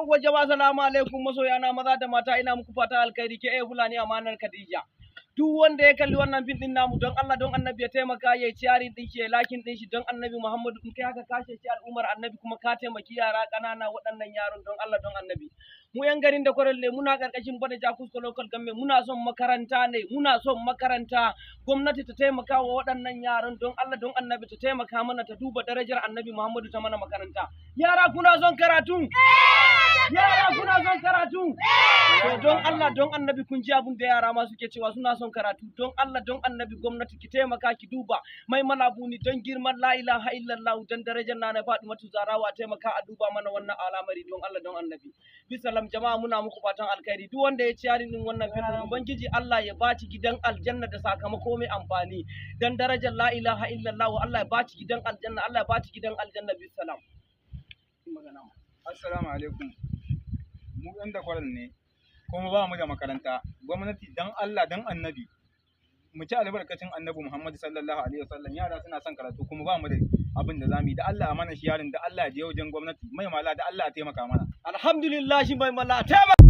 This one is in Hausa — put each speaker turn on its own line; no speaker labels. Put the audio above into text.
Yawwa jama'a salamu alaikum masoyana maza da mata ina muku fata alkhairi ke Fulani amanar Khadija. Duk wanda ya kalli wannan fim din namu don Allah don Annabi ya taimaka ya ciyari din shi ya lakin din shi don Annabi Muhammadu in kai haka kashe shi al'ummar Annabi kuma ka taimaki yara ƙanana waɗannan yaron don Allah don Annabi. Mu yan garin da Kwaralle muna karkashin Bada Jakusko local government muna son makaranta ne muna son makaranta gwamnati ta taimaka wa waɗannan yaran don Allah don Annabi ta taimaka mana ta duba darajar Annabi Muhammadu ta mana makaranta. Yara kuna son karatu? Yara kuna son karatu? Don Allah don Annabi kun ji abin da yara ma suke cewa suna son karatu don Allah don Annabi gwamnati ki taimaka ki duba mai malabuni don girman la ilaha illallah don darajar na Fatimatu Zarawa taimaka a duba mana wannan al'amari don Allah don Annabi. Bisalam jama'a muna muku fatan alkhairi duk wanda ya ci yarin din wannan filin ubangiji Allah ya baci gidan aljanna da sakamako mai amfani dan darajar la ilaha illallah Allah ya baci gidan aljanna Allah ya baci gidan aljanna bisalam.
Assalamu alaikum. Mu ɗan da kwaral ne, kuma ba mu da makaranta. Gwamnati dan Allah dan Annabi. Mu ci albarkacin Annabi Muhammad sallallahu alaihi wasallam. Yara suna son karatu kuma ba mu da abin da zamu yi. Da Allah a mana shi yarin da Allah ya je wajen gwamnati. Mai mala da Allah ya taimaka mana.
Alhamdulillah shi mai mala taimaka.